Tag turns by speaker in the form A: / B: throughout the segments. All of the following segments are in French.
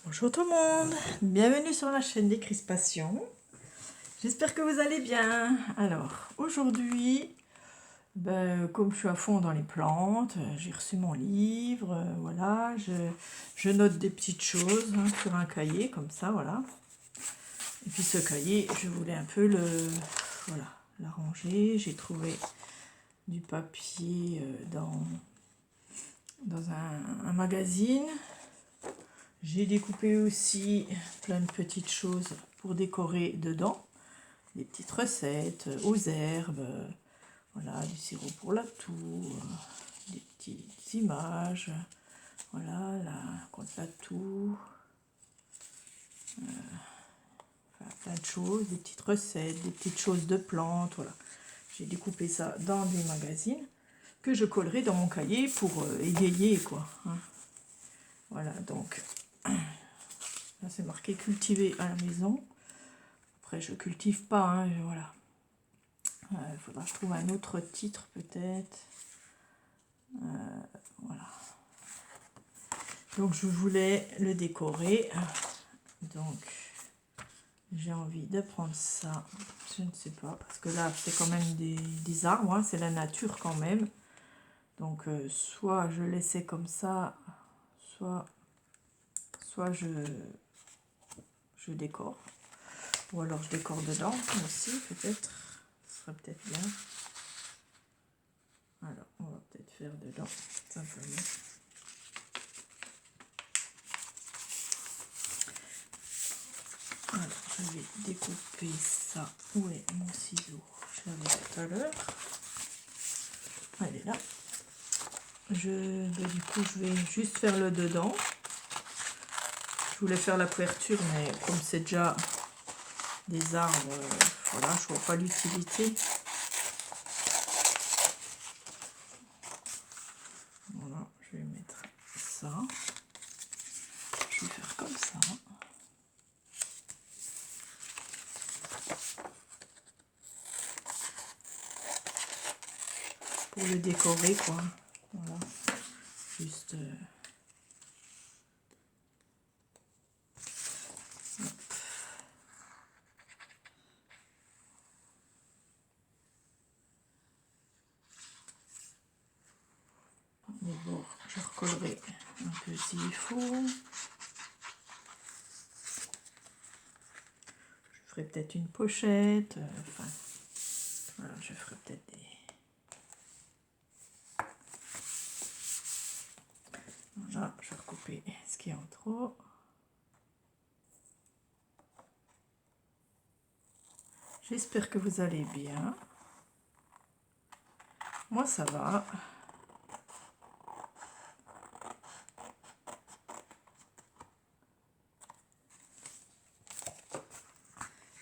A: Bonjour tout le monde, bienvenue sur la chaîne des Crispations. J'espère que vous allez bien. Alors aujourd'hui, comme je suis à fond dans les plantes, j'ai reçu mon livre, voilà, je note des petites choses sur un cahier comme ça, voilà. Et puis ce cahier, je voulais un peu l'arranger. J'ai trouvé du papier dans un magazine. J'ai découpé aussi plein de petites choses pour décorer dedans. Des petites recettes aux herbes, voilà, du sirop pour la toux, des petites images, voilà, contre la toux, enfin, plein de choses, des petites recettes, des petites choses de plantes, voilà. J'ai découpé ça dans des magazines que je collerai dans mon cahier pour égayer, quoi. Hein. Voilà, donc... Là, c'est marqué cultiver à la maison. Après, je cultive pas, hein, voilà. Il faudra que je trouve un autre titre, peut-être. Voilà. Donc, je voulais le décorer. Donc, j'ai envie de prendre ça. Je ne sais pas, parce que là, c'est quand même des arbres, hein, c'est la nature quand même. Donc, soit je laissais comme ça, soit je décore. Ou alors je décore dedans aussi, peut-être. Ce serait peut-être bien. Alors, on va peut-être faire dedans, simplement. Alors, je vais découper ça. Où est mon ciseau? Je l'avais tout à l'heure. Elle est là. Du coup, je vais juste faire le dedans. Je voulais faire la couverture, mais comme c'est déjà des arbres, voilà, je vois pas l'utilité. Voilà, je vais mettre ça. Je vais faire comme ça. Pour le décorer, quoi. Voilà. Juste... Les bords, je recollerai un peu s'il faut. Je ferai peut-être une pochette. Enfin, voilà, je ferai peut-être des... Voilà, je vais recouper ce qui est en trop. J'espère que vous allez bien. Moi, ça va.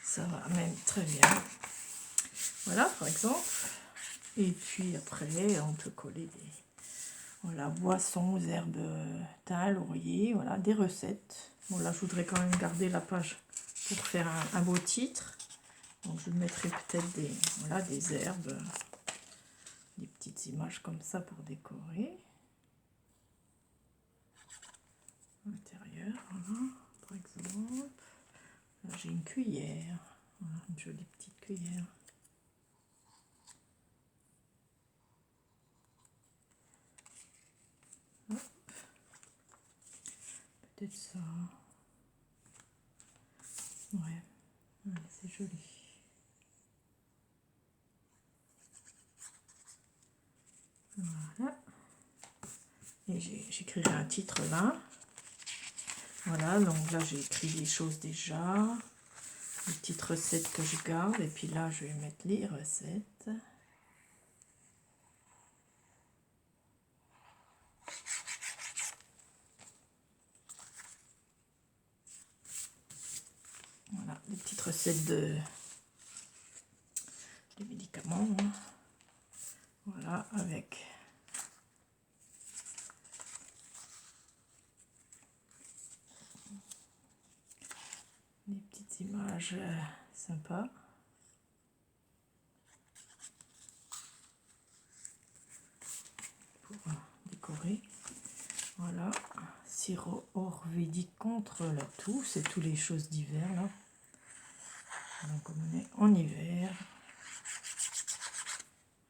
A: Ça va même très bien. Voilà, par exemple. Et puis après, on peut coller des... Voilà, boissons, herbes, thym, laurier, voilà, des recettes. Bon, là, je voudrais quand même garder la page pour faire un beau titre. Donc, je mettrai peut-être des herbes, des petites images comme ça pour décorer. À l'intérieur, voilà, par exemple. Là, j'ai une cuillère. Voilà, une jolie petite cuillère. Peut-être ça. Ouais, c'est joli. Voilà. Et j'écrirai un titre là. Voilà, donc là j'ai écrit des choses déjà. Les petites recettes que je garde. Et puis là je vais mettre les recettes. Voilà, des petites recettes de médicaments. Hein. Voilà, avec des petites images sympas. Pour décorer. Voilà, sirop ayurvédique contre la toux. C'est toutes les choses d'hiver là. Donc comme on est en hiver.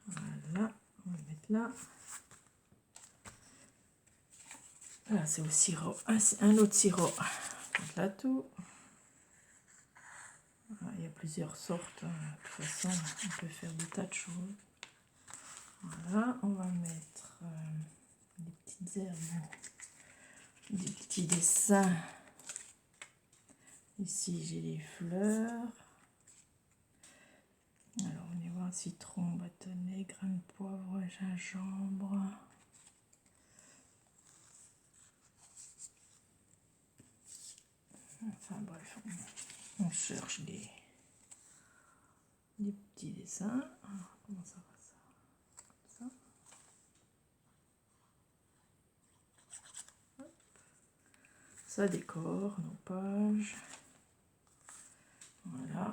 A: Voilà, on va le mettre là. Là c'est au sirop, un autre sirop contre la toux. Voilà, il y a plusieurs sortes, hein. De toute façon on peut faire des tas de choses. Voilà, on va mettre des petites herbes, des petits dessins. Ici j'ai les fleurs. Alors on y voit citron bâtonnet, grains de poivre, gingembre. Enfin bref, on cherche des petits dessins. Alors, comment ça va ça? Comme ça. Hop. Ça décore nos pages. Voilà.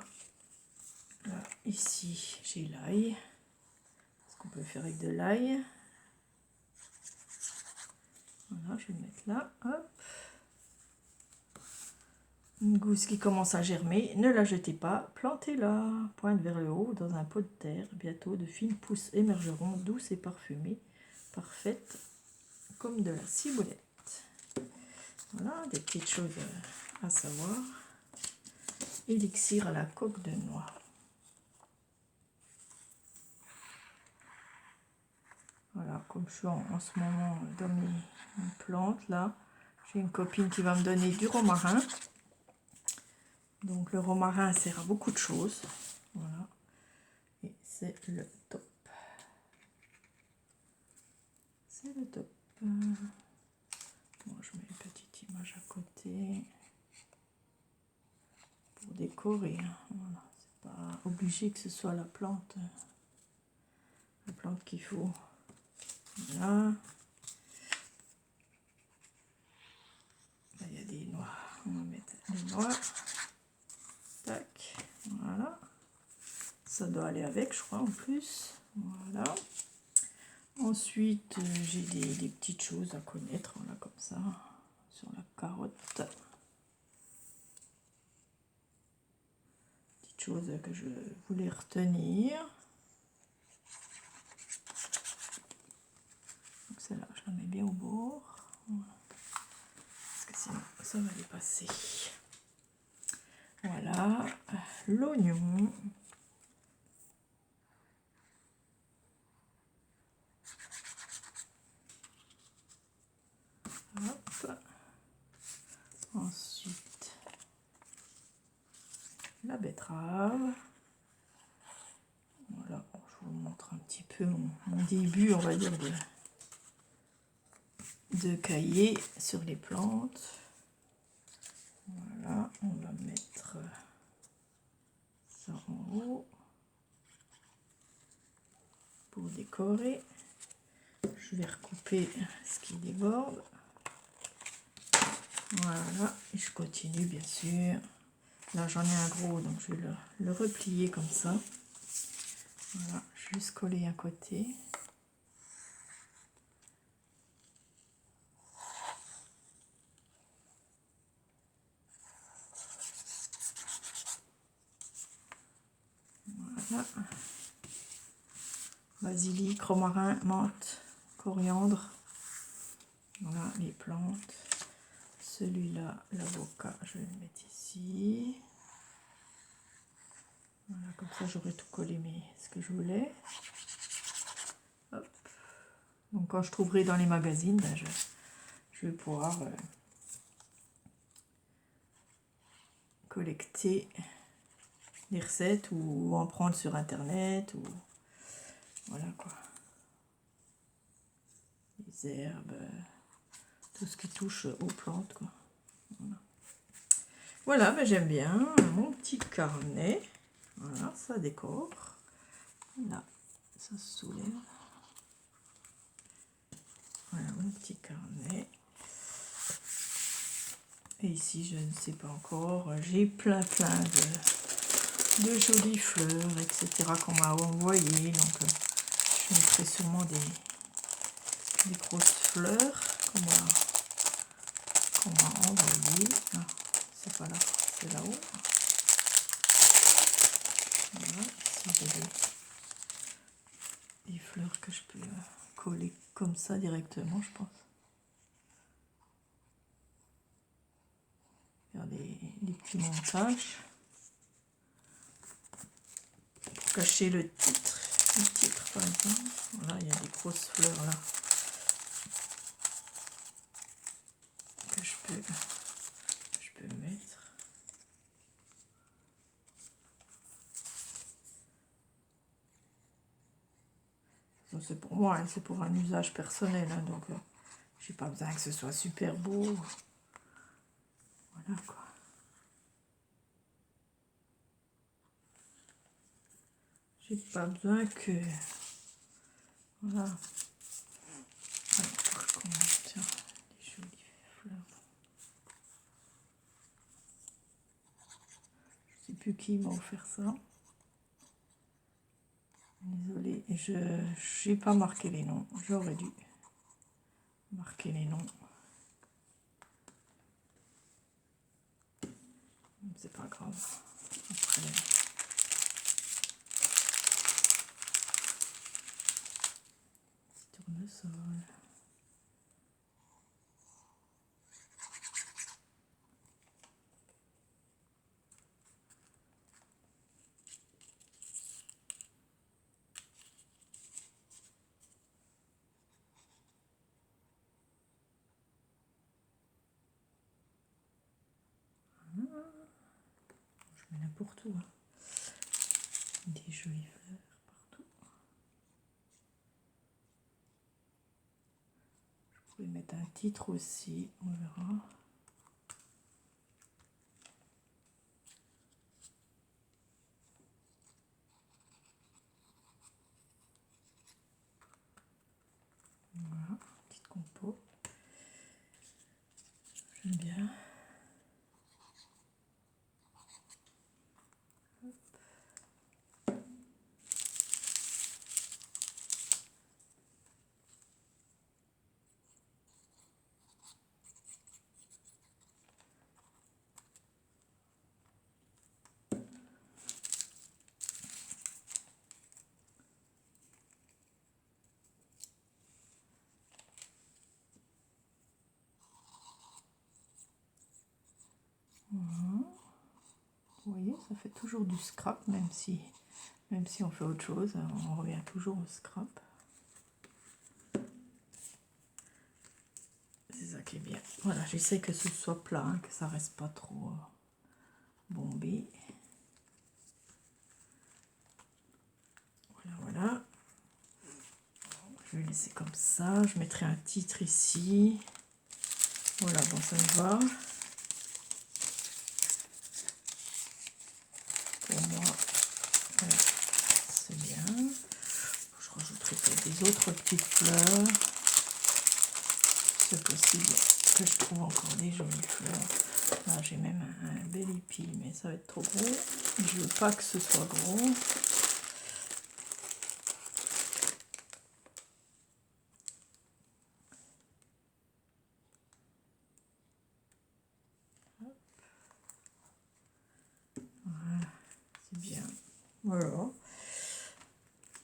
A: Là, ici j'ai l'ail. Ce qu'on peut faire avec de l'ail. Voilà, je vais le mettre là. Hop. Une gousse qui commence à germer, ne la jetez pas, plantez-la, pointe vers le haut dans un pot de terre. Bientôt de fines pousses émergeront, douces et parfumées, parfaites comme de la ciboulette. Voilà, des petites choses à savoir. Élixir à la coque de noix. Voilà, comme je suis en ce moment dans mes plantes, là, j'ai une copine qui va me donner du romarin. Donc le romarin sert à beaucoup de choses. Voilà. Et c'est le top. C'est le top. Bon, je mets une petite image à côté pour décorer. Voilà. C'est pas obligé que ce soit la plante qu'il faut. Voilà. Là, il y a des noix. On va mettre les noix. Tac. Voilà. Ça doit aller avec, je crois, en plus. Voilà. Ensuite, j'ai des petites choses à connaître, voilà, comme ça, sur la carotte. Petites choses que je voulais retenir. Donc celle-là, je la mets bien au bord. Voilà. Parce que sinon, ça va dépasser. Voilà, l'oignon. Hop. Ensuite, la betterave. Voilà, je vous montre un petit peu mon début, on va dire, de cahier sur les plantes. Voilà, on va mettre ça en haut pour décorer. Je vais recouper ce qui déborde. Voilà, et je continue bien sûr. Là j'en ai un gros, donc je vais le replier comme ça. Voilà, juste coller un côté. Voilà. Basilic, romarin, menthe, coriandre. Voilà les plantes. Celui-là, l'avocat, je vais le mettre ici. Voilà, comme ça j'aurai tout collé ce que je voulais. Hop. Donc quand je trouverai dans les magazines, ben je vais pouvoir collecter des recettes ou en prendre sur internet ou voilà quoi. Les herbes, tout ce qui touche aux plantes quoi. Voilà, ben j'aime bien mon petit carnet. Voilà, ça décore. Là, ça se soulève. Voilà mon petit carnet. Et ici, je ne sais pas encore. J'ai plein de jolies fleurs, etc. qu'on m'a envoyées. Donc, je mettrai sûrement des grosses fleurs. Comme envoyer. Ah, c'est pas là, c'est là-haut. Voilà, ici j'ai des fleurs que je peux coller comme ça directement, je pense. Faire des petits montages pour cacher le titre. Le titre par exemple. Voilà, il y a des grosses fleurs là que je peux mettre. C'est pour moi, hein, c'est pour un usage personnel, hein, donc j'ai pas besoin que ce soit super beau. Voilà quoi. J'ai pas besoin que... Voilà. Alors, par contre, tiens, des jolies fleurs. Je sais plus qui m'a offert ça. Désolée, je n'ai pas marqué les noms. J'aurais dû marquer les noms. C'est pas grave. Après... tournesol. Je mets n'importe où. Hein. Des jolies fleurs partout. Je pourrais mettre un titre aussi, on verra. Voilà, petite compo. J'aime bien. Vous voyez, ça fait toujours du scrap, même si on fait autre chose, on revient toujours au scrap. C'est ça qui est bien. Voilà, j'essaie que ce soit plat, hein, que ça reste pas trop bombé. Voilà, voilà. Je vais laisser comme ça. Je mettrai un titre ici. Voilà, bon, ça me va. Pour moi, voilà, c'est bien. Je rajouterai peut-être des autres petites fleurs. C'est possible que je trouve encore des jolies fleurs. Là, j'ai même un bel épi, mais ça va être trop gros. Je veux pas que ce soit gros. Voilà, c'est bien. Voilà.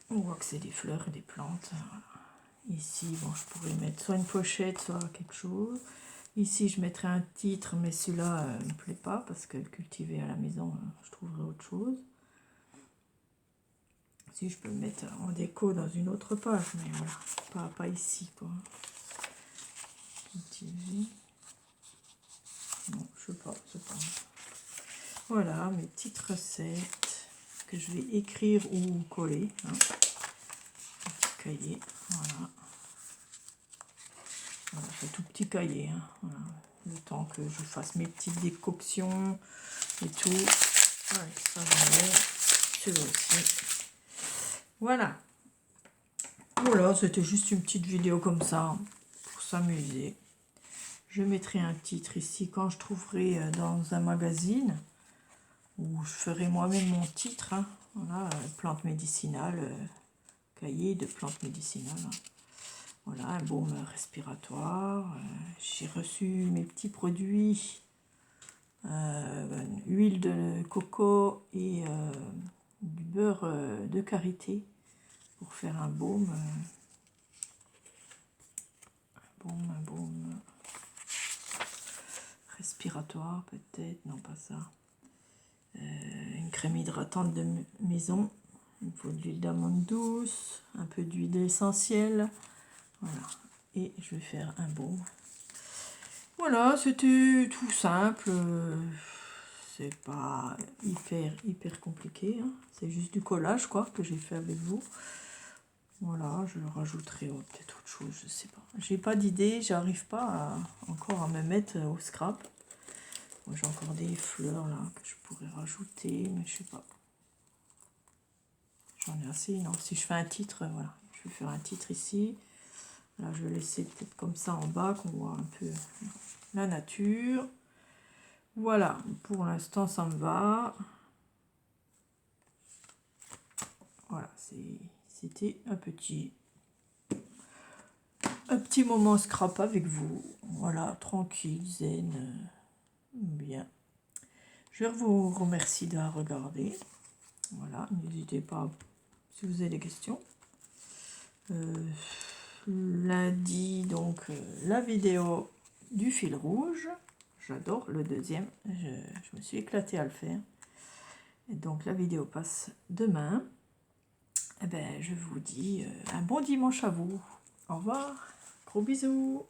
A: On voit que c'est des fleurs et des plantes. Ici, bon, je pourrais mettre soit une pochette, soit quelque chose. Ici, je mettrai un titre, mais celui-là ne me plaît pas parce que le cultiver à la maison, je trouverai autre chose. Si je peux le mettre en déco dans une autre page, mais voilà, pas ici, quoi. Cultiver. Non, je sais pas, c'est pas. Voilà, mes petites recettes que je vais écrire ou coller. Hein. Un petit cahier, voilà. Voilà, c'est tout petit cahier, hein. Voilà. Le temps que je fasse mes petites décoctions et tout. Ouais, ça j'en ai. Celui-là aussi. Voilà. Voilà, c'était juste une petite vidéo comme ça, pour s'amuser. Je mettrai un titre ici quand je trouverai dans un magazine, où je ferai moi-même mon titre. Hein. Voilà, plantes médicinales, cahier de plantes médicinales. Hein. Voilà, un baume respiratoire. J'ai reçu mes petits produits, huile de coco et du beurre de karité pour faire un baume. Un baume respiratoire peut-être, non pas ça. Une crème hydratante de maison. Il faut de l'huile d'amande douce, un peu d'huile essentielle. Voilà. Et je vais faire un baume. Voilà, c'était tout simple. C'est pas hyper compliqué. Hein. C'est juste du collage quoi que j'ai fait avec vous. Voilà, je rajouterai peut-être autre chose, je sais pas. J'ai pas d'idée, j'arrive pas encore à me mettre au scrap. J'ai encore des fleurs là que je pourrais rajouter, mais je sais pas. J'en ai assez, non. Si je fais un titre, voilà. Je vais faire un titre ici. Là, je vais laisser peut-être comme ça en bas, qu'on voit un peu la nature. Voilà, pour l'instant, ça me va. Voilà, c'était un petit moment scrap avec vous. Voilà, tranquille, zen, bien. Je vous remercie d'avoir regardé. Voilà, n'hésitez pas si vous avez des questions. Lundi, donc, la vidéo du fil rouge. J'adore le deuxième. Je me suis éclatée à le faire. Et donc, la vidéo passe demain. Eh ben, je vous dis un bon dimanche à vous. Au revoir. Gros bisous.